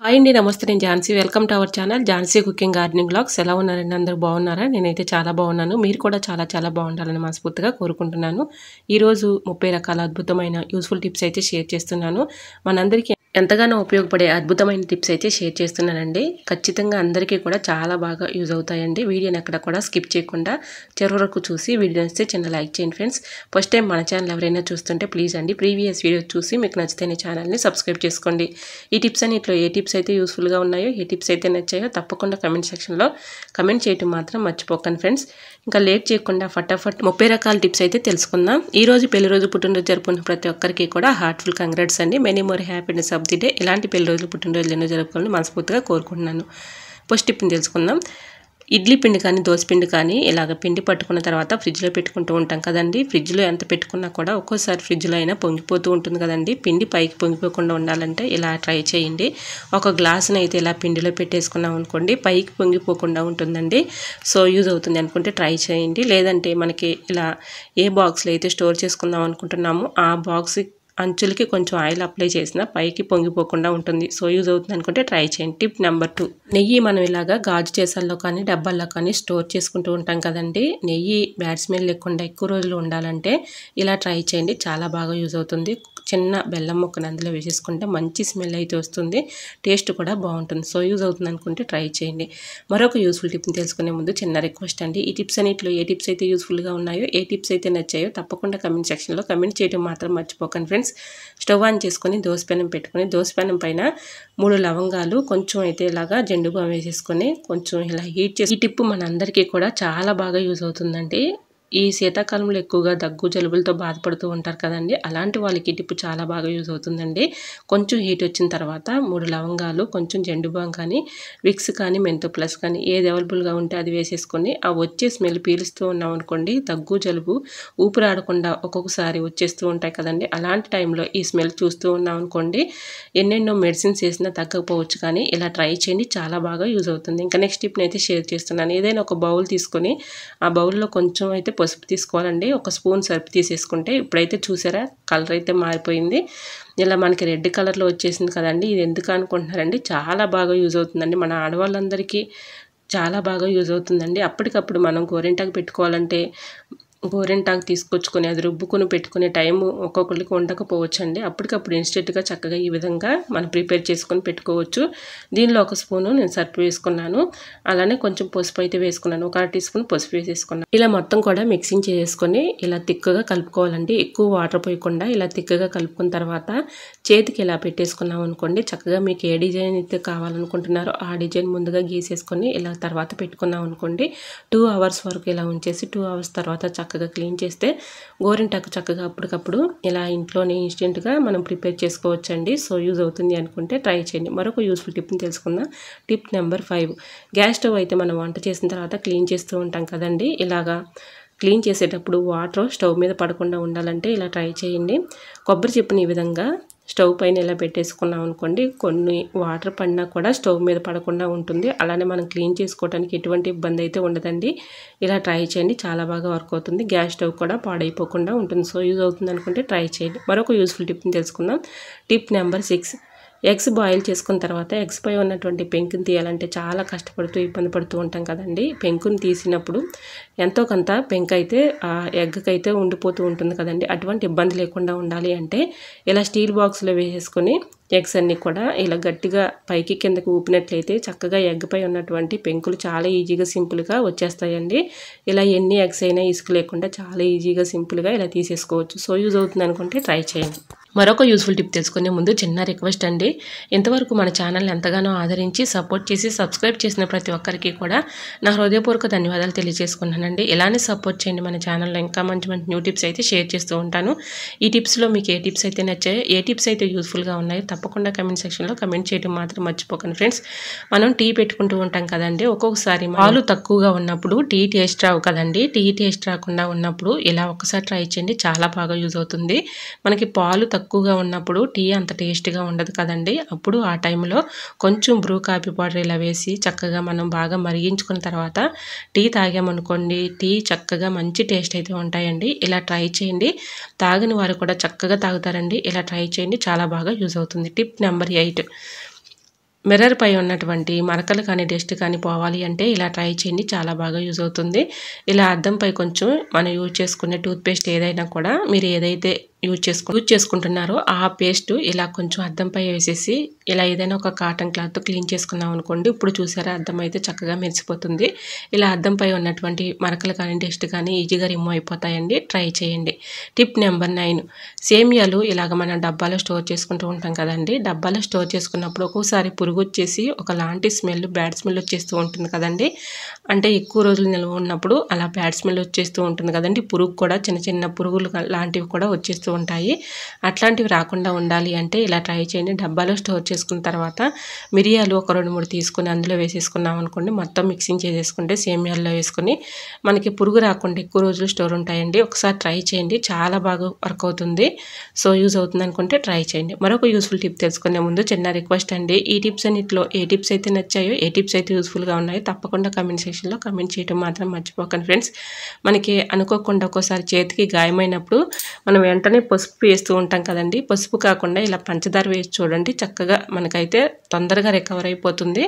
Hi అండి, నమస్తే. నేను Jhansi. Welcome to our channel Jhansi cooking gardening vlogs. ఎలా ఉన్నారండి? అందరూ బాగున్నారా? నేనైతే చాలా బాగున్నాను. మీరు కూడా చాలా బాగుండాలని మనస్ఫూర్తిగా కోరుకుంటున్నాను. ఈరోజు 30 రకాల అద్భుతమైన యూస్ఫుల్ టిప్స్ అయితే షేర్ చేస్తున్నాను. మనందరికీ ఎంతగానో ఉపయోగపడే అద్భుతమైన టిప్స్ అయితే షేర్ చేస్తున్నానండి. ఖచ్చితంగా అందరికీ కూడా చాలా బాగా యూజ్ అవుతాయండి. వీడియోని ఎక్కడ కూడా స్కిప్ చేయకుండా చివరి వరకు చూసి వీడియో నచ్చితే చిన్న లైక్ చేయండి ఫ్రెండ్స్. ఫస్ట్ టైం మన ఛానల్ ఎవరైనా చూస్తుంటే ప్లీజ్ అండి ప్రీవియస్ వీడియో చూసి మీకు నచ్చితే ఛానల్ని సబ్స్క్రైబ్ చేసుకోండి. ఈ టిప్స్ అన్నిట్లో ఏ టిప్స్ అయితే యూస్ఫుల్గా ఉన్నాయో, ఏ టిప్స్ అయితే నచ్చాయో తప్పకుండా కమెంట్ సెక్షన్లో కమెంట్ చేయడం మాత్రం మర్చిపోకండి ఫ్రెండ్స్. ఇంకా లేట్ చేయకుండా ఫటాఫట్ 30 రకాల టిప్స్ అయితే తెలుసుకుందాం. ఈ రోజు పెళ్లి రోజు, పుట్టినరోజు జరుపుకున్న ప్రతి ఒక్కరికి కూడా హార్ట్ఫుల్ కంగ్రాట్స్ అండి. Many more happiness of the day. ఇలాంటి పెళ్లి రోజులు, పుట్టినరోజులు ఎన్నో జరుపుకోవాలని మనస్ఫూర్తిగా కోరుకుంటున్నాను. ఫస్ట్ టిప్ని తెలుసుకుందాం. ఇడ్లీ పిండి కానీ దోశ పిండి కానీ ఇలాగ పిండి పట్టుకున్న తర్వాత ఫ్రిడ్జ్లో పెట్టుకుంటూ ఉంటాం కదండి. ఫ్రిడ్జ్లో ఎంత పెట్టుకున్నా కూడా ఒక్కోసారి ఫ్రిడ్జ్లో అయినా పొంగిపోతూ ఉంటుంది కదండి. పిండి పైకి పొంగిపోకుండా ఉండాలంటే ఇలా ట్రై చేయండి. ఒక గ్లాసును అయితే ఇలా పిండిలో పెట్టేసుకున్నాం అనుకోండి, పైకి పొంగిపోకుండా ఉంటుందండి. సో యూజ్ అవుతుంది అనుకుంటే ట్రై చేయండి. లేదంటే మనకి ఇలా ఏ బాక్స్లో అయితే స్టోర్ చేసుకుందాం అనుకుంటున్నామో ఆ బాక్స్ అంచులకి కొంచెం ఆయిల్ అప్లై చేసినా పైకి పొంగిపోకుండా ఉంటుంది. సో యూజ్ అవుతుంది అనుకుంటే ట్రై చేయండి. టిప్ నెంబర్ 2, నెయ్యి మనం ఇలాగా గాజు చేసాల్లో కానీ డబ్బాల్లో కానీ స్టోర్ చేసుకుంటూ ఉంటాం కదండి. నెయ్యి బ్యాడ్ స్మెల్ లేకుండా ఎక్కువ రోజులు ఉండాలంటే ఇలా ట్రై చేయండి. చాలా బాగా యూజ్ అవుతుంది. చిన్న బెల్లం ముక్కను అందులో వేసేసుకుంటే మంచి స్మెల్ అయితే వస్తుంది, టేస్ట్ కూడా బాగుంటుంది. సో యూజ్ అవుతుంది అనుకుంటే ట్రై చేయండి. మరొక యూస్ఫుల్ టిప్ని తెలుసుకునే ముందు చిన్న రిక్వెస్ట్ అండి. ఈ టిప్స్ అన్నింటిలో ఏ టిప్స్ అయితే యూస్ఫుల్గా ఉన్నాయో, ఏ టిప్స్ అయితే నచ్చాయో తప్పకుండా కమెంట్ సెక్షన్లో కమెంట్ చేయడం మాత్రం మర్చిపోకండి ఫ్రెండ్స్. స్టవ్ ఆన్ చేసుకొని దోసపెనం పెట్టుకొని దోసపెనం పైన 3 లవంగాలు కొంచెం అయితే ఇలాగా జెండు బామ్ వేసేసుకొని కొంచెం ఇలా హీట్ చేసి, ఈ టిప్ మనందరికీ కూడా చాలా బాగా యూజ్ అవుతుందండి. ఈ శీతాకాలంలో ఎక్కువగా దగ్గు జలుబులతో బాధపడుతూ ఉంటారు కదండి. అలాంటి వాళ్ళకి ఈ టిప్ చాలా బాగా యూజ్ అవుతుందండి. కొంచెం హీట్ వచ్చిన తర్వాత 3 లవంగాలు, కొంచెం జెండు బామ్ కానీ, విక్స్ కానీ, మెంతో ప్లస్ కానీ ఏది అవైలబుల్గా ఉంటే అది వేసేసుకొని ఆ వచ్చే స్మెల్ పీలుస్తూ ఉన్నాం అనుకోండి, దగ్గు జలుబు ఊపిరాడకుండా ఒక్కొక్కసారి వచ్చేస్తూ ఉంటాయి కదండి. అలాంటి టైంలో ఈ స్మెల్ చూస్తూ ఉన్నాం అనుకోండి, ఎన్నెన్నో మెడిసిన్స్ వేసినా తగ్గకపోవచ్చు, కానీ ఇలా ట్రై చేయండి, చాలా బాగా యూజ్ అవుతుంది. ఇంకా నెక్స్ట్ టిప్ని అయితే షేర్ చేస్తున్నాను. ఏదైనా ఒక బౌల్ తీసుకొని ఆ బౌల్లో కొంచెం అయితే పసుపు తీసుకోవాలండి. ఒక స్పూన్ సర్ఫ్ తీసేసుకుంటే, ఇప్పుడైతే చూసారా కలర్ అయితే మారిపోయింది, ఇలా మనకి రెడ్ కలర్లో వచ్చేసింది కదండి. ఇది ఎందుకు అనుకుంటున్నారండి, చాలా బాగా యూజ్ అవుతుందండి. మన ఆడవాళ్ళందరికీ చాలా బాగా యూజ్ అవుతుందండి. అప్పటికప్పుడు మనం గోరింటాకు పెట్టుకోవాలంటే గోరింటాకు తీసుకొచ్చుకొని అది రుబ్బుకొని పెట్టుకునే టైము ఒక్కొక్కరికి ఉండకపోవచ్చు అండి. అప్పటికప్పుడు ఇన్స్టెంట్గా చక్కగా ఈ విధంగా మనం ప్రిపేర్ చేసుకొని పెట్టుకోవచ్చు. దీనిలో ఒక స్పూను నేను సర్ఫ్ వేసుకున్నాను, అలానే కొంచెం పసుపు అయితే వేసుకున్నాను. ఒక 1/2 టీ స్పూన్ పసుపు వేసేసుకున్నాను. ఇలా మొత్తం కూడా మిక్సింగ్ చేసుకొని ఇలా తిక్కగా కలుపుకోవాలండి. ఎక్కువ వాటర్ పోయకుండా ఇలా తిక్కగా కలుపుకున్న తర్వాత చేతికి ఇలా పెట్టేసుకున్నాం అనుకోండి, చక్కగా మీకు ఏ డిజైన్ అయితే కావాలనుకుంటున్నారో ఆ డిజైన్ ముందుగా గీసేసుకొని ఇలా తర్వాత పెట్టుకున్నాం అనుకోండి, 2 అవర్స్ వరకు ఇలా ఉంచేసి 2 అవర్స్ తర్వాత చక్కగా క్లీన్ చేస్తే గోరింటాకు చక్కగా అప్పటికప్పుడు ఇలా ఇంట్లోనే ఇన్స్టెంట్గా మనం ప్రిపేర్ చేసుకోవచ్చండి. సో యూజ్ అవుతుంది అనుకుంటే ట్రై చేయండి. మరొక యూస్ఫుల్ టిప్ని తెలుసుకుందాం. టిప్ నెంబర్ 5, గ్యాస్ స్టవ్ అయితే మనం వంట చేసిన తర్వాత క్లీన్ చేస్తూ ఉంటాం కదండి. ఇలాగా క్లీన్ చేసేటప్పుడు వాటర్ స్టవ్ మీద పడకుండా ఉండాలంటే ఇలా ట్రై చేయండి. కొబ్బరి చిప్పని ఈ విధంగా స్టవ్ పైన ఇలా పెట్టేసుకున్నాం అనుకోండి, కొన్ని వాటర్ పడినా కూడా స్టవ్ మీద పడకుండా ఉంటుంది. అలానే మనం క్లీన్ చేసుకోవడానికి ఎటువంటి ఇబ్బంది అయితే ఉండదండి. ఇలా ట్రై చేయండి, చాలా బాగా వర్క్ అవుతుంది. గ్యాస్ స్టవ్ కూడా పాడైపోకుండా ఉంటుంది. సో యూజ్ అవుతుంది అనుకుంటే ట్రై చేయండి. మరొక యూస్ఫుల్ టిప్ని తెలుసుకుందాం. టిప్ నెంబర్ 6, ఎగ్స్ బాయిల్ చేసుకున్న తర్వాత ఎగ్స్ పై ఉన్నటువంటి పెంకుని తీయాలంటే చాలా కష్టపడుతూ ఇబ్బంది పడుతూ ఉంటాం కదండి. పెంకుని తీసినప్పుడు ఎంతో కొంత పెంకు అయితే ఆ ఎగ్కి అయితే ఉండిపోతూ ఉంటుంది కదండి. అటువంటి ఇబ్బంది లేకుండా ఉండాలి అంటే ఇలా స్టీల్ బాక్స్లో వేసేసుకొని ఎగ్స్ అన్నీ కూడా ఇలా గట్టిగా పైకి కిందకి ఊపినట్లయితే చక్కగా ఎగ్పై ఉన్నటువంటి పెంకులు చాలా ఈజీగా సింపుల్గా వచ్చేస్తాయండి. ఇలా ఎన్ని ఎగ్స్ అయినా ఇసుక లేకుండా చాలా ఈజీగా సింపుల్గా ఇలా తీసేసుకోవచ్చు. సో యూజ్ అవుతుంది అనుకుంటే ట్రై చేయండి. మరొక యూస్ఫుల్ టిప్ తెలుసుకునే ముందు చిన్న రిక్వెస్ట్ అండి. ఇంతవరకు మన ఛానల్ని ఎంతగానో ఆదరించి సపోర్ట్ చేసి సబ్స్క్రైబ్ చేసిన ప్రతి ఒక్కరికి కూడా నా హృదయపూర్వక ధన్యవాదాలు తెలియజేసుకున్నానండి. ఇలానే సపోర్ట్ చేయండి. మన ఛానల్లో ఇంకా మంచి మంచి న్యూ టిప్స్ అయితే షేర్ చేస్తూ ఉంటాను. ఈ టిప్స్లో మీకు ఏ టిప్స్ అయితే నచ్చాయో, ఏ టిప్స్ అయితే యూస్ఫుల్గా ఉన్నాయో తప్పకుండా కమెంట్ సెక్షన్లో కమెంట్ చేయడం మాత్రం మర్చిపోకండి ఫ్రెండ్స్. మనం టీ పెట్టుకుంటూ ఉంటాం కదండి. ఒక్కొక్కసారి పాలు తక్కువగా ఉన్నప్పుడు టీ టేస్ట్ రావు కదండి. టీ టేస్ట్ రాకుండా ఉన్నప్పుడు ఇలా ఒక్కసారి ట్రై చేయండి, చాలా బాగా యూజ్ అవుతుంది. మనకి పాలు తక్కువగా ఉన్నప్పుడు టీ అంత టేస్ట్గా ఉండదు కదండి. అప్పుడు ఆ టైంలో కొంచెం బ్రూ కాఫీ పౌడర్ ఇలా వేసి చక్కగా మనం బాగా మరిగించుకున్న తర్వాత టీ తాగామనుకోండి, టీ చక్కగా మంచి టేస్ట్ అయితే ఉంటాయండి. ఇలా ట్రై చేయండి, తాగని వారు కూడా చక్కగా తాగుతారండి. ఇలా ట్రై చేయండి, చాలా బాగా యూజ్ అవుతుంది. టిప్ నెంబర్ 8, మిర్రర్ పై ఉన్నటువంటి మరకలు కానీ డస్ట్ కానీ పోవాలి అంటే ఇలా ట్రై చేయండి, చాలా బాగా యూజ్ అవుతుంది. ఇలా అద్దంపై కొంచెం మనం యూజ్ చేసుకునే టూత్పేస్ట్ ఏదైనా కూడా మీరు ఏదైతే యూజ్ చేసుకుంటున్నారో ఆ పేస్ట్ ఇలా కొంచెం అద్దంపై వేసేసి ఇలా ఏదైనా ఒక కాటన్ క్లాత్ క్లీన్ చేసుకున్నాం అనుకోండి. ఇప్పుడు చూసారా అద్దం అయితే చక్కగా మెరిసిపోతుంది. ఇలా అద్దంపై ఉన్నటువంటి మరకలు కానీ డస్ట్ కానీ ఈజీగా రిమూవ్ అయిపోతాయండి. ట్రై చేయండి. టిప్ నెంబర్ 9, సేమియాలు ఇలాగ మనం డబ్బాలో స్టోర్ చేసుకుంటూ ఉంటాం కదండి. డబ్బాలో స్టోర్ చేసుకున్నప్పుడు ఒక్కోసారి పురుగు వచ్చేసి ఒకలాంటి స్మెల్, బ్యాడ్ స్మెల్ వచ్చేస్తూ ఉంటుంది కదండి. అంటే ఎక్కువ రోజులు నిల్వ ఉన్నప్పుడు అలా బ్యాడ్ స్మెల్ వచ్చేస్తూ ఉంటుంది కదండి. పురుగు కూడా చిన్న చిన్న పురుగులు లాంటివి కూడా వచ్చేస్తూ ఉంటాయి. అట్లాంటివి రాకుండా ఉండాలి అంటే ఇలా ట్రై చేయండి. డబ్బాలో స్టోర్ చేసుకున్న తర్వాత మిరియాలు ఒక 2-3 తీసుకుని అందులో వేసేసుకున్నాం అనుకోండి. మొత్తం మిక్సింగ్ చేసేసుకుంటే సేమియాల్లో వేసుకొని మనకి పురుగు రాకుండా ఎక్కువ రోజులు స్టోర్ ఉంటాయండి. ఒకసారి ట్రై చేయండి, చాలా బాగా వర్క్ అవుతుంది. సో యూజ్ అవుతుంది అనుకుంటే ట్రై చేయండి. మరొక యూస్ఫుల్ టిప్ తెలుసుకునే ముందు చిన్న రిక్వెస్ట్ అండి. ఈ టిప్స్ అన్నిటిలో ఏ టిప్స్ అయితే నచ్చాయో, ఏ టిప్స్ అయితే యూస్ఫుల్గా ఉన్నాయో తప్పకుండా కమెంట్ సెక్షన్లో కమెంట్ చేయడం మాత్రం మర్చిపోకండి ఫ్రెండ్స్. మనకి అనుకోకుండా ఒక్కోసారి చేతికి గాయమైనప్పుడు మనం వెంటనే పసుపు వేస్తూ ఉంటాం కదండి. పసుపు కాకుండా ఇలా పంచదార వేసి చూడండి, చక్కగా మనకైతే తొందరగా రికవర్ అయిపోతుంది.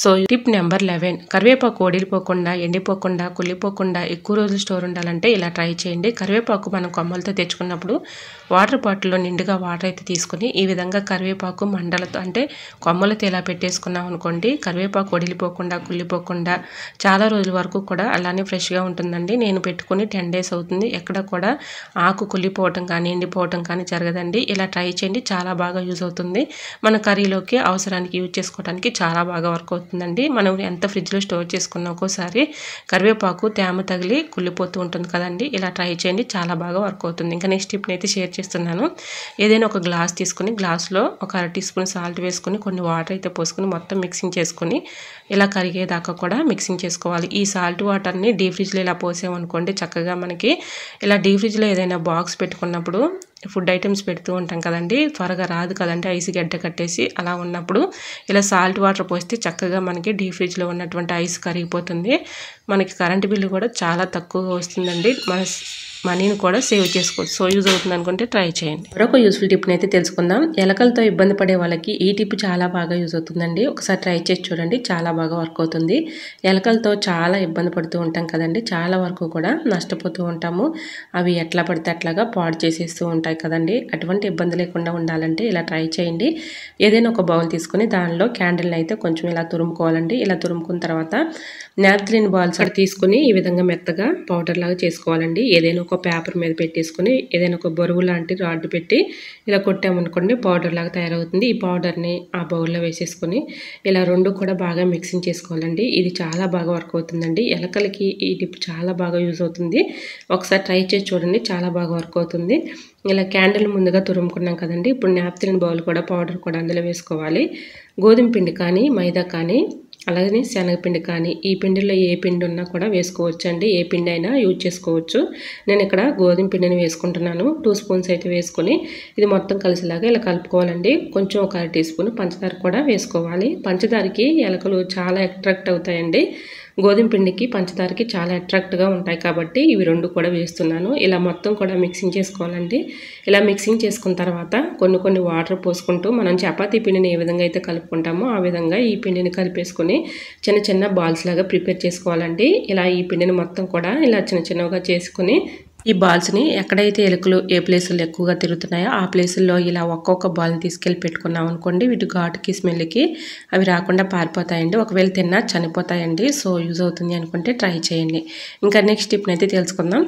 సో టిప్ నెంబర్ 11, కరివేపాకు ఒడిలిపోకుండా, ఎండిపోకుండా, కుళ్ళిపోకుండా ఎక్కువ రోజులు స్టోర్ ఉండాలంటే ఇలా ట్రై చేయండి. కరివేపాకు మనం కొమ్మలతో తెచ్చుకున్నప్పుడు వాటర్ బాటిల్లో నిండుగా వాటర్ అయితే తీసుకుని ఈ విధంగా కరివేపాకు మండలతో అంటే కొమ్మలతో ఇలా పెట్టేసుకున్నాం అనుకోండి. కరివేపాకు ఒడిలిపోకుండా, కుళ్ళిపోకుండా చాలా రోజుల వరకు కూడా అలానే ఫ్రెష్గా ఉంటుందండి. నేను పెట్టుకుని 10 days అవుతుంది. ఎక్కడ కూడా ఆకు కుళ్ళిపోవటం కానీ ఎండిపోవటం కానీ జరగదండి. ఇలా ట్రై చేయండి, చాలా బాగా యూజ్ అవుతుంది. మన కర్రీలోకి అవసరానికి యూజ్ చేసుకోవడానికి చాలా బాగా వర్క్ అవుతుందండి. మనం ఎంత ఫ్రిడ్జ్లో స్టోర్ చేసుకున్న ఒక్కోసారి కరివేపాకు తేమ తగిలి కుళ్ళిపోతూ ఉంటుంది కదండి. ఇలా ట్రై చేయండి, చాలా బాగా వర్క్ అవుతుంది. ఇంకా నెక్స్ట్ టిప్ని అయితే షేర్ చేస్తున్నాను. ఏదైనా ఒక గ్లాస్ తీసుకుని గ్లాస్లో ఒక 1/2 teaspoon సాల్ట్ వేసుకొని కొన్ని వాటర్ అయితే పోసుకొని మొత్తం మిక్సింగ్ చేసుకొని ఇలా కరిగేదాకా కూడా మిక్సింగ్ చేసుకోవాలి. ఈ సాల్ట్ వాటర్ని డీప్ ఫ్రిడ్జ్లో ఇలా పోసామనుకోండి, చక్కగా మనకి ఇలా డీప్ ఫ్రిడ్జ్లో ఏదైనా బాక్స్ పెట్టుకున్నప్పుడు ఫుడ్ ఐటమ్స్ పెడుతూ ఉంటాం కదండి, త్వరగా రాదు కదండి ఐస్ గడ్డ కట్టేసి. అలా ఉన్నప్పుడు ఇలా సాల్ట్ వాటర్ పోస్తే చక్కగా మనకి డీప్ ఫ్రిడ్జ్లో ఉన్నటువంటి ఐస్ కరిగిపోతుంది. మనకి కరెంట్ బిల్లు కూడా చాలా తక్కువగా వస్తుందండి. మన మనీని కూడా సేవ్ చేసుకోవచ్చు. సో యూజ్ అవుతుంది అనుకుంటే ట్రై చేయండి. మరొక యూస్ఫుల్ టిప్ని అయితే తెలుసుకుందాం. ఎలకలతో ఇబ్బంది పడే వాళ్ళకి ఈ టిప్ చాలా బాగా యూజ్ అవుతుందండి. ఒకసారి ట్రై చేసి చూడండి, చాలా బాగా వర్క్ అవుతుంది. ఎలకలతో చాలా ఇబ్బంది పడుతూ ఉంటాం కదండి, చాలా వరకు కూడా నష్టపోతూ ఉంటాము. అవి ఎట్లా పడితే అట్లాగా పాడు చేసేస్తూ ఉంటాయి కదండి. అటువంటి ఇబ్బంది లేకుండా ఉండాలంటే ఇలా ట్రై చేయండి. ఏదైనా ఒక బౌల్ తీసుకుని దానిలో క్యాండిల్ని అయితే కొంచెం ఇలా తురుముకోవాలండి. ఇలా తురుముకున్న తర్వాత నాప్థలిన్ బాల్స్ అక్కడ తీసుకుని ఈ విధంగా మెత్తగా పౌడర్ లాగా చేసుకోవాలండి. ఏదైనా ఒక పేపర్ మీద పెట్టేసుకుని ఏదైనా ఒక బరువు లాంటి రాడ్ పెట్టి ఇలా కొట్టామనుకోండి పౌడర్ లాగా తయారవుతుంది. ఈ పౌడర్ని ఆ బౌల్లో వేసేసుకొని ఇలా రెండు కూడా బాగా మిక్సింగ్ చేసుకోవాలండి. ఇది చాలా బాగా వర్క్ అవుతుందండి. ఎలకలకి ఈ టిప్ చాలా బాగా యూజ్ అవుతుంది. ఒకసారి ట్రై చేసి చూడండి, చాలా బాగా వర్క్ అవుతుంది. ఇలా క్యాండిల్ ముందుగా తురుముకున్నాం కదండి. ఇప్పుడు నాప్థలిన్ బౌల్ కూడా పౌడర్ కూడా అందులో వేసుకోవాలి. గోధుమ పిండి కానీ మైదా కానీ అలాగే శనగపిండి కానీ ఈ పిండిలో ఏ పిండి ఉన్నా కూడా వేసుకోవచ్చు అండి. ఏ పిండి అయినా యూజ్ చేసుకోవచ్చు. నేను ఇక్కడ గోధుమ పిండిని వేసుకుంటున్నాను. 2 spoons అయితే వేసుకొని ఇది మొత్తం కలిసేలాగా ఇలా కలుపుకోవాలండి. కొంచెం ఒక 1 teaspoon పంచదార కూడా వేసుకోవాలి. పంచదారకి ఎలకలు చాలా అట్రాక్ట్ అవుతాయండి. గోధుమ పిండికి పంచదారకి చాలా అట్రాక్ట్గా ఉంటాయి కాబట్టి ఇవి రెండు కూడా వేస్తున్నాను. ఇలా మొత్తం కూడా మిక్సింగ్ చేసుకోవాలండి. ఇలా మిక్సింగ్ చేసుకున్న తర్వాత కొన్ని వాటర్ పోసుకుంటూ మనం చపాతీ పిండిని ఏ విధంగా అయితే కలుపుకుంటామో ఆ విధంగా ఈ పిండిని కలిపేసుకొని చిన్న చిన్న బాల్స్ లాగా ప్రిపేర్ చేసుకోవాలండి. ఇలా ఈ పిండిని మొత్తం కూడా ఇలా చిన్నగా చేసుకుని ఈ బాల్స్ని ఎక్కడైతే ఎలుకలు ఏ ప్లేసుల్లో ఎక్కువగా తిరుగుతున్నాయో ఆ ప్లేసుల్లో ఇలా ఒక్కొక్క బాల్ని తీసుకెళ్ళి పెట్టుకున్నాం అనుకోండి, వీటి ఘాటుకి స్మెల్కి అవి రాకుండా పారిపోతాయండి. ఒకవేళ తిన్నా చనిపోతాయండి. సో యూజ్ అవుతుంది అనుకుంటే ట్రై చేయండి. ఇంకా నెక్స్ట్ టిప్ని అయితే తెలుసుకుందాం.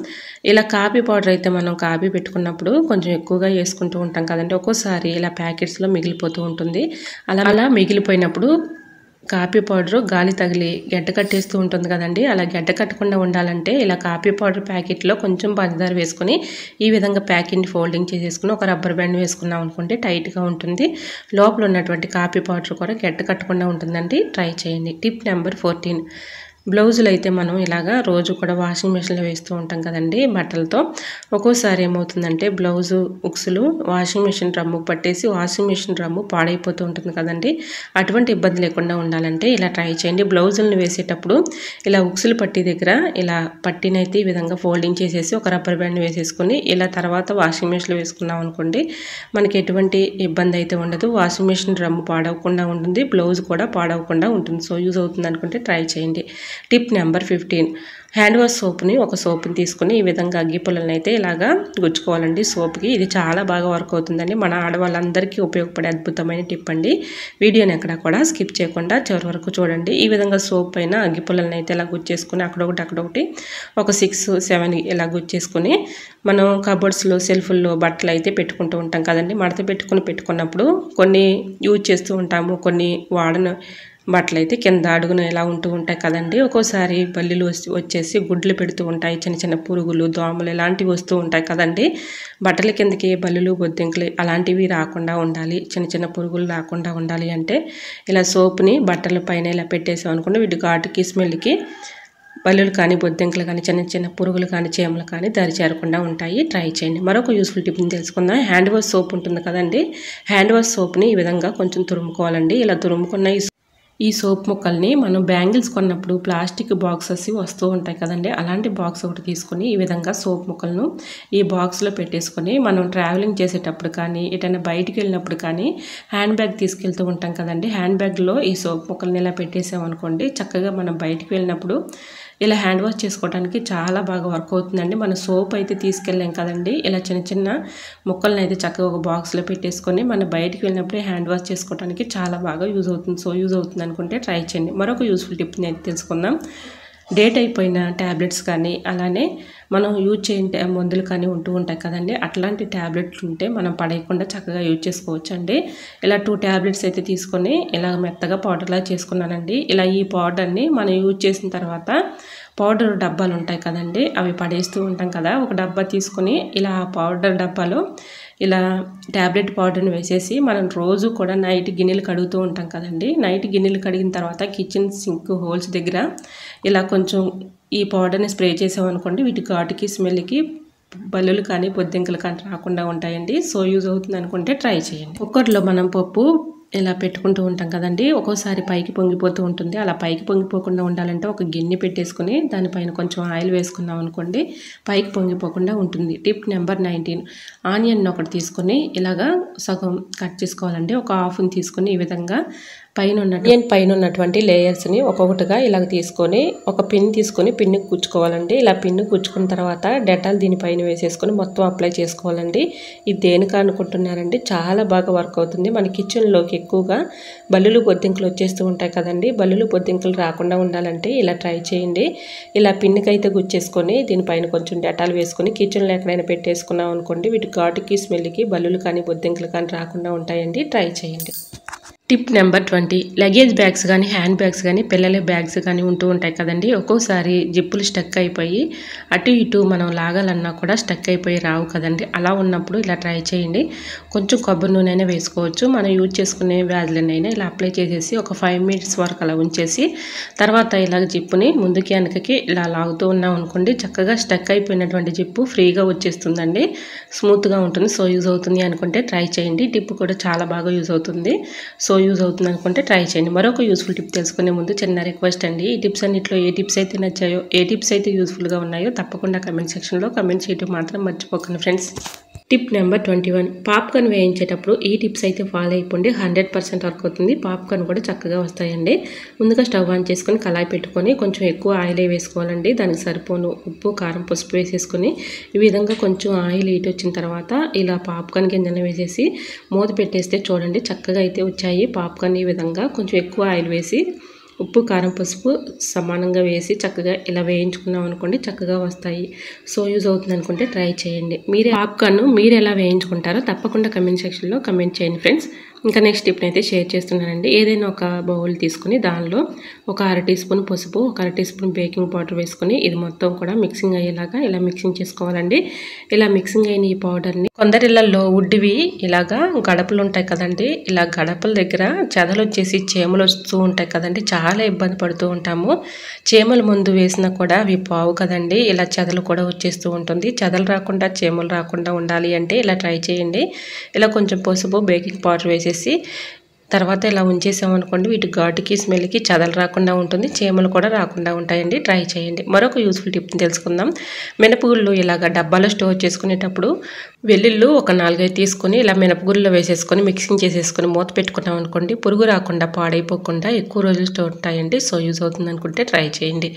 ఇలా కాఫీ పౌడర్ అయితే మనం కాఫీ పెట్టుకున్నప్పుడు కొంచెం ఎక్కువగా వేసుకుంటూ ఉంటాం కదండి. ఒక్కోసారి ఇలా ప్యాకెట్స్లో మిగిలిపోతూ ఉంటుంది. అలా మిగిలిపోయినప్పుడు కాఫీ పౌడరు గాలి తగిలి గడ్డ కట్టేస్తూ ఉంటుంది కదండి. అలా గడ్డ కట్టకుండా ఉండాలంటే ఇలా కాఫీ పౌడర్ ప్యాకెట్లో కొంచెం పంచదార వేసుకొని ఈ విధంగా ప్యాకెట్ని ఫోల్డింగ్ చేసేసుకుని ఒక రబ్బర్ బ్యాండ్ వేసుకున్నాం అనుకుంటే టైట్గా ఉంటుంది. లోపల ఉన్నటువంటి కాఫీ పౌడర్ కూడా గడ్డ కట్టకుండా ఉంటుందండి. ట్రై చేయండి. టిప్ నెంబర్ 14, బ్లౌజులు అయితే మనం ఇలాగా రోజు కూడా వాషింగ్ మెషిన్లో వేస్తూ ఉంటాం కదండి బట్టలతో. ఒక్కోసారి ఏమవుతుందంటే బ్లౌజు ఉక్సులు వాషింగ్ మెషిన్ డ్రమ్ముకు పట్టేసి వాషింగ్ మెషిన్ డ్రమ్ము పాడైపోతూ ఉంటుంది కదండి. అటువంటి ఇబ్బంది లేకుండా ఉండాలంటే ఇలా ట్రై చేయండి. బ్లౌజులను వేసేటప్పుడు ఇలా ఉక్సులు పట్టీ దగ్గర ఇలా పట్టీనైతే ఈ విధంగా ఫోల్డింగ్ చేసేసి ఒక రబ్బర్ బ్యాండ్ వేసేసుకొని ఇలా తర్వాత వాషింగ్ మెషిన్లో వేసుకున్నాం అనుకోండి, మనకి ఎటువంటి ఇబ్బంది అయితే ఉండదు. వాషింగ్ మెషిన్ డ్రమ్ము పాడవకుండా ఉంటుంది, బ్లౌజ్ కూడా పాడవకుండా ఉంటుంది. సో యూజ్ అవుతుంది అనుకుంటే ట్రై చేయండి. టిప్ నెంబర్ 15, హ్యాండ్ వాష్ సోప్ని ఒక సోప్ని తీసుకుని ఈ విధంగా అగ్గి పుల్లలను అయితే ఇలాగా గుచ్చుకోవాలండి సోప్కి. ఇది చాలా బాగా వర్క్ అవుతుందండి. మన ఆడవాళ్ళందరికీ ఉపయోగపడే అద్భుతమైన టిప్ అండి. వీడియోని ఎక్కడ కూడా స్కిప్ చేయకుండా చివరి వరకు చూడండి. ఈ విధంగా సోప్ పైన అగ్గి పుల్లలను అయితే ఇలా గుచ్చేసుకుని అక్కడొకటి ఒక 6-7 ఇలా గుచ్చేసుకుని మనం కబోర్డ్స్లో సెల్ఫుల్లో బట్టలు అయితే పెట్టుకుంటూ ఉంటాం కదండి. మడత పెట్టుకున్నప్పుడు కొన్ని యూజ్ చేస్తూ ఉంటాము, కొన్ని వాడను బట్టలు అయితే కింద అడుగున ఇలా ఉంటూ ఉంటాయి కదండి. ఒక్కోసారి బల్లిలు వచ్చేసి గుడ్లు పెడుతూ ఉంటాయి, చిన్న చిన్న పురుగులు దోమలు ఇలాంటివి వస్తూ ఉంటాయి కదండి. బట్టల కిందకి బల్లులు బొద్దింకలు అలాంటివి రాకుండా ఉండాలి, చిన్న చిన్న పురుగులు రాకుండా ఉండాలి అంటే ఇలా సోప్ని బట్టల పైన ఇలా పెట్టేసాం అనుకోండి, వీటి ఘాటుకి స్మెల్కి బల్లులు కానీ బొద్దింకలు కానీ చిన్న చిన్న పురుగులు కానీ చీమలు కానీ దరి చేరకుండా ఉంటాయి. ట్రై చేయండి. మరొక యూస్ఫుల్ టిప్ని తెలుసుకుందాం. హ్యాండ్ వాష్ సోప్ ఉంటుంది కదండి, హ్యాండ్ వాష్ సోప్ని ఈ విధంగా కొంచెం తురుముకోవాలండి. ఇలా తురుముకున్న ఈ సోప్ ముక్కల్ని మనం బ్యాంగిల్స్ కొన్నప్పుడు ప్లాస్టిక్ బాక్సెస్ వస్తూ ఉంటాయి కదండి, అలాంటి బాక్స్ ఒకటి తీసుకొని ఈ విధంగా సోప్ ముక్కలను ఈ బాక్స్లో పెట్టేసుకొని మనం ట్రావెలింగ్ చేసేటప్పుడు కానీ ఎటైనా బయటికి వెళ్ళినప్పుడు కానీ హ్యాండ్ బ్యాగ్ తీసుకెళ్తూ ఉంటాం కదండి, హ్యాండ్ బ్యాగ్లో ఈ సోప్ ముక్కల్ని ఇలా పెట్టేసామనుకోండి, చక్కగా మనం బయటికి వెళ్ళినప్పుడు ఇలా హ్యాండ్ వాష్ చేసుకోవడానికి చాలా బాగా వర్క్ అవుతుందండి. మన సోప్ అయితే తీసుకెళ్ళాం కదండి, ఇలా చిన్న చిన్న ముక్కలను అయితే చక్కగా ఒక బాక్స్లో పెట్టేసుకొని మనం బయటికి వెళ్ళినప్పుడు హ్యాండ్ వాష్ చేసుకోవడానికి చాలా బాగా యూజ్ అవుతుంది. సో యూజ్ అవుతుంది అనుకుంటే ట్రై చేయండి. మరొక యూస్ఫుల్ టిప్ని అయితే తెలుసుకుందాం. డేట్ అయిపోయిన ట్యాబ్లెట్స్ కానీ అలానే మనం యూజ్ చేయని మందులు కానీ ఉంటూ ఉంటాయి కదండి, అట్లాంటి ట్యాబ్లెట్లు ఉంటే మనం పడేయకుండా చక్కగా యూజ్ చేసుకోవచ్చు అండి. ఇలా 2 ట్యాబ్లెట్స్ అయితే తీసుకొని ఇలా మెత్తగా పౌడర్లా చేసుకున్నానండి. ఇలా ఈ పౌడర్ని మనం యూజ్ చేసిన తర్వాత పౌడర్ డబ్బాలు ఉంటాయి కదండి, అవి పడేస్తూ ఉంటాం కదా, ఒక డబ్బా తీసుకొని ఇలా పౌడర్ డబ్బాలో ఇలా ట్యాబ్లెట్ పౌడర్ని వేసేసి మనం రోజు కూడా నైట్ గిన్నెలు కడుగుతూ ఉంటాం కదండి, నైట్ గిన్నెలు కడిగిన తర్వాత కిచెన్ సింక్ హోల్స్ దగ్గర ఇలా కొంచెం ఈ పౌడర్ని స్ప్రే చేసామనుకోండి, వీటి ఘాటుకి స్మెల్కి బల్లులు కానీ బొద్దింకలు కానీ రాకుండా ఉంటాయండి. సో యూజ్ అవుతుంది అనుకుంటే ట్రై చేయండి. కుక్కర్లో మనం పప్పు ఇలా పెట్టుకుంటూ ఉంటాం కదండి, ఒక్కోసారి పైకి పొంగిపోతూ ఉంటుంది. అలా పైకి పొంగిపోకుండా ఉండాలంటే ఒక గిన్నె పెట్టేసుకుని దానిపైన కొంచెం ఆయిల్ వేసుకున్నాం అనుకోండి, పైకి పొంగిపోకుండా ఉంటుంది. టిప్ నెంబర్ 19, ఆనియన్ ఒకటి తీసుకొని ఇలాగా సగం కట్ చేసుకోవాలండి. ఒక హాఫ్ని తీసుకొని ఈ విధంగా పైన ఉన్నటువంటి లేయర్స్ని ఒక్కొక్కటిగా ఇలాగ తీసుకొని ఒక పిన్ తీసుకొని పిన్నుకి కుచ్చుకోవాలండి. ఇలా పిన్ను కుచ్చుకున్న తర్వాత డెటాల్ దీనిపైన వేసేసుకొని మొత్తం అప్లై చేసుకోవాలండి. ఇది దేనికి అనుకుంటున్నారండి, చాలా బాగా వర్క్ అవుతుంది. మన కిచెన్లోకి ఎక్కువగా బల్లులు బొద్దింకలు వచ్చేస్తూ ఉంటాయి కదండి, బల్లులు బొద్దింకలు రాకుండా ఉండాలంటే ఇలా ట్రై చేయండి. ఇలా పిన్నుకైతే గుచ్చేసుకొని దీనిపైన కొంచెం డెటాల్ వేసుకొని కిచెన్లో ఎక్కడైనా పెట్టేసుకున్నాం అనుకోండి, వీటి ఘాటుకి స్మెల్కి బల్లులు కానీ బొద్దింకలు కానీ రాకుండా ఉంటాయండి. ట్రై చేయండి. టిప్ నెంబర్ 20, లగేజ్ బ్యాగ్స్ కానీ హ్యాండ్ బ్యాగ్స్ కానీ పిల్లల బ్యాగ్స్ కానీ ఉంటూ ఉంటాయి కదండి, ఒక్కోసారి జిప్పులు స్టక్ అయిపోయి అటు ఇటు మనం లాగాలన్నా కూడా స్టక్ అయిపోయి రావు కదండి. అలా ఉన్నప్పుడు ఇలా ట్రై చేయండి. కొంచెం కొబ్బరి నూనె అయినా వేసుకోవచ్చు, మనం యూజ్ చేసుకునే వ్యాజ్లైనా ఇలా అప్లై చేసేసి ఒక 5 minutes వరకు అలా ఉంచేసి తర్వాత ఇలాగ జిప్పుని ముందుకి వెనకకి ఇలా లాగుతూ ఉన్నాం అనుకోండి, చక్కగా స్టక్ అయిపోయినటువంటి జిప్పు ఫ్రీగా వచ్చేస్తుందండి, స్మూత్గా ఉంటుంది. సో యూజ్ అవుతుంది అనుకుంటే ట్రై చేయండి. టిప్ కూడా చాలా బాగా యూజ్ అవుతుంది. సో యూజ్ అవుతుంది అనుకుంటే ట్రై చేయండి. మరొక యూస్ఫుల్ టిప్ తెలుసుకునే ముందు చిన్న రిక్వెస్ట్ అండి, ఈ టిప్స్ అన్నింటిలో ఏ టిప్స్ అయితే నచ్చాయో, ఏ టిప్స్ అయితే యూస్ఫుల్గా ఉన్నాయో తప్పకుండా కమెంట్ సెక్షన్లో కమెంట్ చేయడం మాత్రం మర్చిపోకండి ఫ్రెండ్స్. టిప్ నెంబర్ 21, పాప్కార్న్ వేయించేటప్పుడు ఈ టిప్స్ అయితే ఫాలో అయిపోండి, 100% వర్క్ అవుతుంది. పాప్కార్న్ కూడా చక్కగా వస్తాయండి. ముందుగా స్టవ్ ఆన్ చేసుకొని కళాయి పెట్టుకొని కొంచెం ఎక్కువ ఆయిల్ వేసుకోవాలండి. దానికి సరిపోను ఉప్పు కారం పసుపు వేసేసుకొని ఈ విధంగా కొంచెం ఆయిల్ హీట్ వచ్చిన తర్వాత ఇలా పాప్కార్న్ గింజలను వేసేసి మూత పెట్టేస్తే చూడండి చక్కగా అయితే వచ్చాయి పాప్కార్న్. ఈ విధంగా కొంచెం ఎక్కువ ఆయిల్ వేసి ఉప్పు కారం పసుపు సమానంగా వేసి చక్కగా ఇలా వేయించుకున్నాం అనుకోండి, చక్కగా వస్తాయి. సో యూజ్ అవుతుంది అనుకుంటే ట్రై చేయండి. పాప్కార్న్ మీరు ఎలా వేయించుకుంటారో తప్పకుండా కమెంట్ సెక్షన్లో కమెంట్ చేయండి ఫ్రెండ్స్. ఇంకా నెక్స్ట్ టిప్ని అయితే షేర్ చేస్తున్నానండి. ఏదైనా ఒక బౌల్ తీసుకుని దానిలో ఒక 1/2 టీ స్పూన్ పసుపు, ఒక 1/2 టీ స్పూన్ బేకింగ్ పౌడర్ వేసుకొని ఇది మొత్తం కూడా మిక్సింగ్ అయ్యేలాగా ఇలా మిక్సింగ్ చేసుకోవాలండి. ఇలా మిక్సింగ్ అయిన ఈ పౌడర్ని కొందరి ఇళ్లలో వుడ్వి ఇలాగా గడపలు ఉంటాయి కదండి, ఇలా గడపల దగ్గర చెదలు వచ్చేసి చీమలు వస్తూ ఉంటాయి కదండి, చాలా ఇబ్బంది పడుతూ ఉంటాము. చీమల ముందు వేసినా కూడా అవి పావు కదండి, ఇలా చెదలు కూడా వచ్చేస్తూ ఉంటుంది. చెదలు రాకుండా చీమలు రాకుండా ఉండాలి అంటే ఇలా ట్రై చేయండి. ఇలా కొంచెం పసుపు బేకింగ్ పౌడర్ వేసేసి తర్వాత ఇలా ఉంచేసామనుకోండి, వీటి ఘాటుకి స్మెల్కి చెదలు రాకుండా ఉంటుంది, చీమలు కూడా రాకుండా ఉంటాయండి. ట్రై చేయండి. మరొక యూస్ఫుల్ టిప్ని తెలుసుకుందాం. మినపగుళ్ళు ఇలాగ డబ్బాలో స్టోర్ చేసుకునేటప్పుడు వెల్లుల్లి ఒక 4-5 తీసుకొని ఇలా మినపగుళ్ళలో వేసేసుకొని మిక్సింగ్ చేసేసుకొని మూత పెట్టుకున్నాం అనుకోండి, పురుగు రాకుండా పాడైపోకుండా ఎక్కువ రోజులు స్టోర్ ఉంటాయండి. సో యూజ్ అవుతుంది అనుకుంటే ట్రై చేయండి.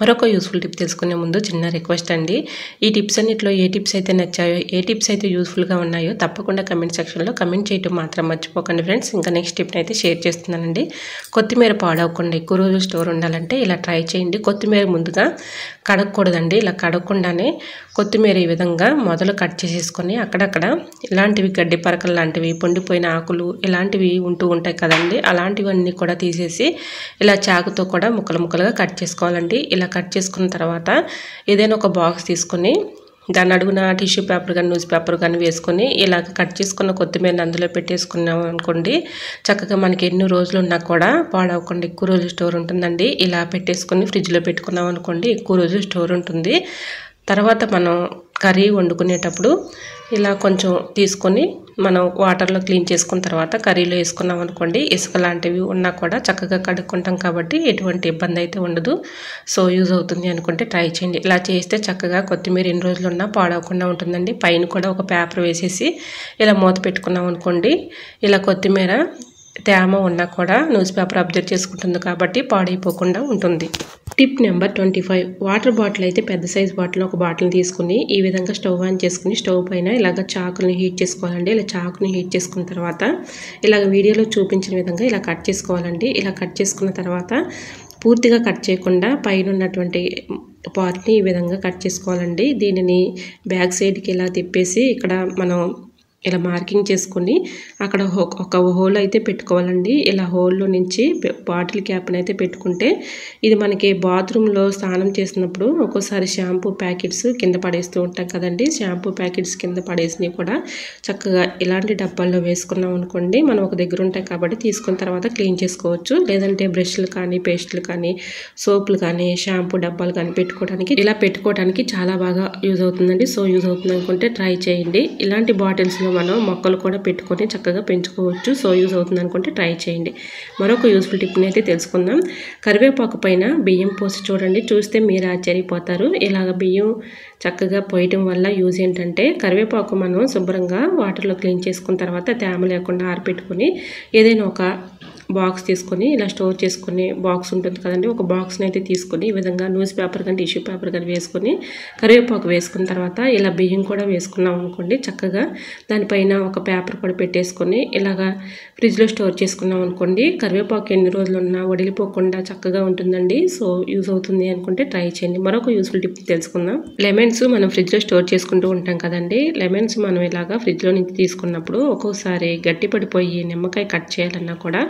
మరొక యూస్ఫుల్ టిప్ తెలుసుకునే ముందు చిన్న రిక్వెస్ట్ అండి, ఈ టిప్స్ అన్నింటిలో ఏ టిప్స్ అయితే నచ్చాయో, ఏ టిప్స్ అయితే యూస్ఫుల్గా ఉన్నాయో తప్పకుండా కమెంట్ సెక్షన్లో కమెంట్ చేయడం మాత్రం మర్చిపోకండి ఫ్రెండ్స్. ఇంకా నెక్స్ట్ టిప్ని అయితే షేర్ చేస్తున్నానండి. కొత్తిమీర పాడవకుండా ఎక్కువ రోజులు స్టోర్ ఉండాలంటే ఇలా ట్రై చేయండి. కొత్తిమీర ముందుగా కడగకూడదండి, ఇలా కడగకుండానే కొత్తిమీర ఈ విధంగా మొదలు కట్ చేసేసుకొని అక్కడక్కడ ఇలాంటివి గడ్డి పరకలు లాంటివి, పొండిపోయిన ఆకులు ఇలాంటివి ఉంటూ ఉంటాయి కదండి, అలాంటివన్నీ కూడా తీసేసి ఇలా చాకుతో కూడా ముక్కలుగా కట్ చేసుకోవాలండి. ఇలా కట్ చేసుకున్న తర్వాత ఏదైనా ఒక బాక్స్ తీసుకొని దాని అడుగున టిష్యూ పేపర్ కానీ న్యూస్ పేపర్ కానీ వేసుకొని ఇలా కట్ చేసుకున్న కొత్తిమీరని అందులో పెట్టేసుకున్నాం అనుకోండి, చక్కగా మనకి ఎన్ని రోజులు ఉన్నా కూడా పాడవకుండా ఎక్కువ రోజులు స్టోర్ ఉంటుందండి. ఇలా పెట్టేసుకొని ఫ్రిడ్జ్లో పెట్టుకున్నాం అనుకోండి, ఎక్కువ రోజులు స్టోర్ ఉంటుంది. తర్వాత మనం కర్రీ వండుకునేటప్పుడు ఇలా కొంచెం తీసుకొని మనం వాటర్లో క్లీన్ చేసుకున్న తర్వాత కర్రీలో వేసుకున్నాం అనుకోండి, ఇసుక లాంటివి ఉన్నా కూడా చక్కగా కడుక్కుంటాం కాబట్టి ఎటువంటి ఇబ్బంది అయితే ఉండదు. సో యూజ్ అవుతుంది అనుకుంటే ట్రై చేయండి. ఇలా చేస్తే చక్కగా కొత్తిమీర ఎన్ని రోజులు ఉన్నా పాడవకుండా ఉంటుందండి. పైన కూడా ఒక పేపర్ వేసేసి ఇలా మూత పెట్టుకున్నాం అనుకోండి, ఇలా కొత్తిమీర తేమ ఉన్నా కూడా న్యూస్ పేపర్ అబ్జర్వ్ చేసుకుంటుంది కాబట్టి పాడైపోకుండా ఉంటుంది. టిప్ నెంబర్ 25, వాటర్ బాటిల్ అయితే పెద్ద సైజ్ బాటిల్ ఒక బాటిల్ తీసుకుని ఈ విధంగా స్టవ్ ఆన్ చేసుకుని స్టవ్ పైన ఇలాగ చాకుని హీట్ చేసుకోవాలండి. ఇలా చాకుని హీట్ చేసుకున్న తర్వాత ఇలాగ వీడియోలో చూపించిన విధంగా ఇలా కట్ చేసుకోవాలండి. ఇలా కట్ చేసుకున్న తర్వాత పూర్తిగా కట్ చేయకుండా పైన ఉన్నటువంటి పార్ట్ని ఈ విధంగా కట్ చేసుకోవాలండి. దీనిని బ్యాక్ సైడ్కి ఇలా తిప్పేసి ఇక్కడ మనం ఇలా మార్కింగ్ చేసుకొని అక్కడ ఒక హోల్ అయితే పెట్టుకోవాలండి. ఇలా హోల్లో నుంచి బాటిల్ క్యాప్ని అయితే పెట్టుకుంటే ఇది మనకి బాత్రూంలో స్నానం చేసినప్పుడు ఒక్కోసారి షాంపూ ప్యాకెట్స్ కింద పడేస్తూ ఉంటాం కదండి, షాంపూ ప్యాకెట్స్ కింద పడేసినవి కూడా చక్కగా ఇలాంటి డబ్బాల్లో వేసుకున్నాం అనుకోండి, మనం ఒక దగ్గర ఉంటాయి కాబట్టి తీసుకున్న తర్వాత క్లీన్ చేసుకోవచ్చు. లేదంటే బ్రష్లు కానీ పేస్టులు కానీ సోపులు కానీ షాంపూ డబ్బాలు కానీ పెట్టుకోవడానికి చాలా బాగా యూజ్ అవుతుందండి. సో యూజ్ అవుతుంది అనుకుంటే ట్రై చేయండి. ఇలాంటి బాటిల్స్లో మనం మొక్కలు కూడా పెట్టుకొని చక్కగా పెంచుకోవచ్చు. సో యూజ్ అవుతుంది అనుకుంటే ట్రై చేయండి. మరొక యూస్ఫుల్ టిప్ని అయితే తెలుసుకుందాం. కరివేపాకు పైన బియ్యం పోసి చూడండి, చూస్తే మీరు ఆశ్చర్యపోతారు. ఇలాగ బియ్యం చక్కగా పోయటం వల్ల యూజ్ ఏంటంటే, కరివేపాకు మనం శుభ్రంగా వాటర్లో క్లీన్ చేసుకున్న తర్వాత తేమ లేకుండా ఆరబెట్టుకొని ఏదైనా ఒక బాక్స్ తీసుకొని ఇలా స్టోర్ చేసుకునే బాక్స్ ఉంటుంది కదండి, ఒక బాక్స్ని అయితే తీసుకొని ఈ విధంగా న్యూస్ పేపర్ కానీ టిష్యూ పేపర్ కానీ వేసుకొని కరివేపాకు వేసుకున్న తర్వాత ఇలా బియ్యం కూడా వేసుకున్నాం అనుకోండి, చక్కగా దానిపైన ఒక పేపర్ కూడా పెట్టేసుకొని ఇలాగా ఫ్రిడ్జ్లో స్టోర్ చేసుకున్నాం అనుకోండి, కరివేపాకు ఎన్ని రోజులు ఉన్నా వడిలిపోకుండా చక్కగా ఉంటుందండి. సో యూజ్ అవుతుంది అనుకుంటే ట్రై చేయండి. మరొక యూస్ఫుల్ టిప్ తెలుసుకుందాం. లెమన్స్ మనం ఫ్రిడ్జ్లో స్టోర్ చేసుకుంటూ ఉంటాం కదండి, లెమన్స్ మనం ఇలాగా ఫ్రిడ్జ్లో నుంచి తీసుకున్నప్పుడు ఒక్కోసారి గట్టి పడిపోయి నిమ్మకాయ కట్ చేయాలన్నా కూడా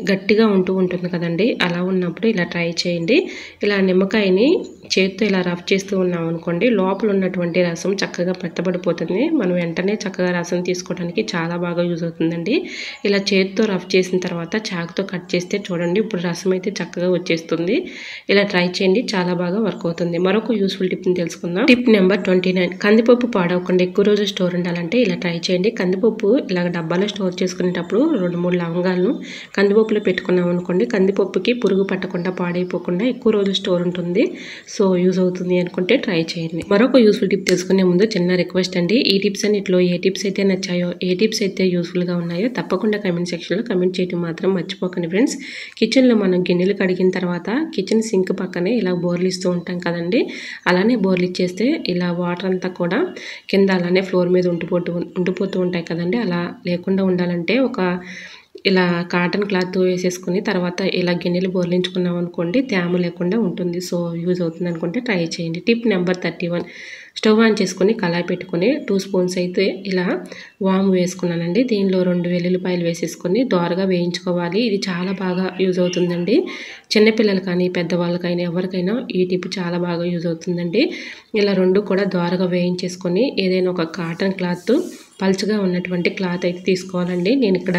గట్టిగా ఉంటుంది కదండి, అలా ఉన్నప్పుడు ఇలా ట్రై చేయండి. ఇలా నిమ్మకాయని చేత్తో ఇలా రఫ్ చేస్తూ ఉన్నాం అనుకోండి, లోపల ఉన్నటువంటి రసం చక్కగా మెత్తబడిపోతుంది. మనం వెంటనే చక్కగా రసం తీసుకోవడానికి చాలా బాగా యూజ్ అవుతుందండి. ఇలా చేత్తో రఫ్ చేసిన తర్వాత చాకుతో కట్ చేస్తే చూడండి, ఇప్పుడు రసం అయితే చక్కగా వచ్చేస్తుంది. ఇలా ట్రై చేయండి, చాలా బాగా వర్క్ అవుతుంది. మరొక యూస్ఫుల్ టిప్ని తెలుసుకుందాం. టిప్ నెంబర్ 29, కందిపప్పు పాడవకుండా ఎక్కువ రోజులు స్టోర్ ఉండాలంటే ఇలా ట్రై చేయండి. కందిపప్పు ఇలా డబ్బాలో స్టోర్ చేసుకునేటప్పుడు 2-3 లవంగాలను కందిపప్పులో పెట్టుకున్నాం అనుకోండి, కందిపప్పుకి పురుగు పట్టకుండా పాడైపోకుండా ఎక్కువ రోజులు స్టోర్ ఉంటుంది. సో యూజ్ అవుతుంది అనుకుంటే ట్రై చేయండి. మరొక యూస్ఫుల్ టిప్ తెలుసుకునే ముందు చిన్న రిక్వెస్ట్ అండి, ఈ టిప్స్ అన్నింటిలో ఏ టిప్స్ అయితే నచ్చాయో, ఏ టిప్స్ అయితే యూస్ఫుల్గా ఉన్నాయో తప్పకుండా కమెంట్ సెక్షన్లో కమెంట్ చేయడం మాత్రం మర్చిపోకండి ఫ్రెండ్స్. కిచెన్లో మనం గిన్నెలు కడిగిన తర్వాత కిచెన్ సింక్ పక్కనే ఇలా బోర్లు ఇస్తూ ఉంటాం కదండి, అలానే బోర్లు ఇచ్చేస్తే ఇలా వాటర్ అంతా కూడా కింద అలానే ఫ్లోర్ మీద ఉండిపోతూ ఉంటాయి కదండి, అలా లేకుండా ఉండాలంటే ఒక ఇలా కాటన్ క్లాత్ వేసేసుకొని తర్వాత ఇలా గిన్నెలు బోర్లించుకున్నాం అనుకోండి తేమ లేకుండా ఉంటుంది. సో యూజ్ అవుతుంది అనుకుంటే ట్రై చేయండి. టిప్ నెంబర్ 31, స్టవ్ ఆన్ చేసుకొని కళాయి పెట్టుకొని 2 స్పూన్స్ అయితే ఇలా వాము వేసుకున్నానండి. దీనిలో 2 వెల్లుల్లిపాయలు వేసేసుకొని దోరగా వేయించుకోవాలి. ఇది చాలా బాగా యూజ్ అవుతుందండి. చిన్నపిల్లలు కానీ పెద్దవాళ్ళకైనా ఎవరికైనా ఈ టిప్ చాలా బాగా యూజ్ అవుతుందండి. ఇలా 2 కూడా దోరగా వేయించేసుకొని ఏదైనా ఒక కాటన్ క్లాత్ పల్చగా ఉన్నటువంటి క్లాత్ అయితే తీసుకోవాలండి. నేను ఇక్కడ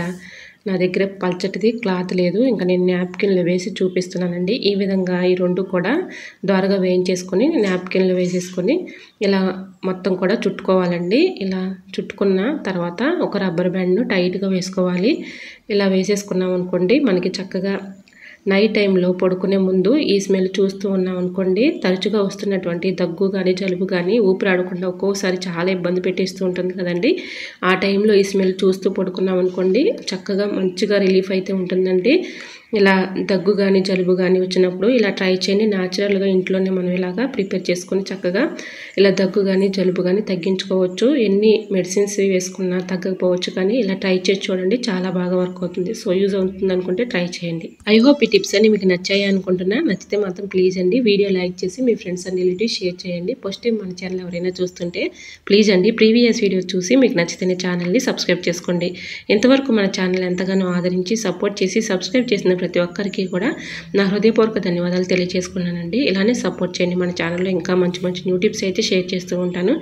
నా దగ్గర పల్చటిది క్లాత్ లేదు, ఇంకా నేను నాప్కిన్లు వేసి చూపిస్తున్నానండి. ఈ విధంగా ఈ 2 కూడా దోరగా వేయించేసుకొని నాప్కిన్లు వేసేసుకొని ఇలా మొత్తం కూడా చుట్టుకోవాలండి. ఇలా చుట్టుకున్న తర్వాత ఒక రబ్బర్ బ్యాండ్ను టైట్గా వేసుకోవాలి. ఇలా వేసేసుకున్నాం అనుకోండి మనకి చక్కగా నైట్ టైంలో పడుకునే ముందు ఈ స్మెల్ చూస్తూ ఉన్నాం అనుకోండి తరచుగా వస్తున్నటువంటి దగ్గు కానీ జలుబు కానీ ఊపిరాడకుండా ఒక్కోసారి చాలా ఇబ్బంది పెట్టేస్తూ ఉంటుంది కదండి. ఆ టైంలో ఈ స్మెల్ చూస్తూ పడుకున్నాం అనుకోండి చక్కగా మంచిగా రిలీఫ్ అయితే ఉంటుందండి. ఇలా దగ్గు కానీ జలుబు కానీ వచ్చినప్పుడు ఇలా ట్రై చేయండి. న్యాచురల్గా ఇంట్లోనే మనం ఇలాగా ప్రిపేర్ చేసుకొని చక్కగా ఇలా దగ్గు కానీ జలుబు కానీ తగ్గించుకోవచ్చు. ఎన్ని మెడిసిన్స్ వేసుకున్నా తగ్గకపోవచ్చు, కానీ ఇలా ట్రై చేసి చూడండి, చాలా బాగా వర్క్ అవుతుంది. సో యూజ్ అవుతుంది అనుకుంటే ట్రై చేయండి. ఐ హోప్ ఈ టిప్స్ అన్ని మీకు నచ్చాయి అనుకుంటున్నా. నచ్చితే మాత్రం ప్లీజ్ అండి వీడియో లైక్ చేసి మీ ఫ్రెండ్స్ అండ్ రిలేటివ్స్ షేర్ చేయండి. ఫస్ట్ టైం మన ఛానల్ ఎవరైనా చూస్తుంటే ప్లీజ్ అండి ప్రీవియస్ వీడియోస్ చూసి మీకు నచ్చితే ఛానల్ని సబ్స్క్రైబ్ చేసుకోండి. ఇంతవరకు మన ఛానల్ ఎంతగానో ఆదరించి సపోర్ట్ చేసి సబ్స్క్రైబ్ చేసిన ప్రతి ఒక్కరికి కూడా నా హృదయపూర్వక ధన్యవాదాలు తెలియజేసుకున్నానండి. ఇలానే సపోర్ట్ చేయండి. మన ఛానల్లో ఇంకా మంచి మంచి న్యూ టిప్స్ అయితే షేర్ చేస్తూ ఉంటాను.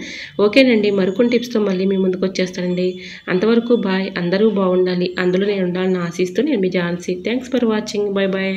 ఓకేనండి, మరికొన్ని టిప్స్తో మళ్ళీ మీ ముందుకు వచ్చేస్తానండి. అంతవరకు బాయ్. అందరూ బాగుండాలి, అందులో నేను ఉండాలని ఆశిస్తూ నేను మీ Jhansi. Thanks for watching. Bye bye.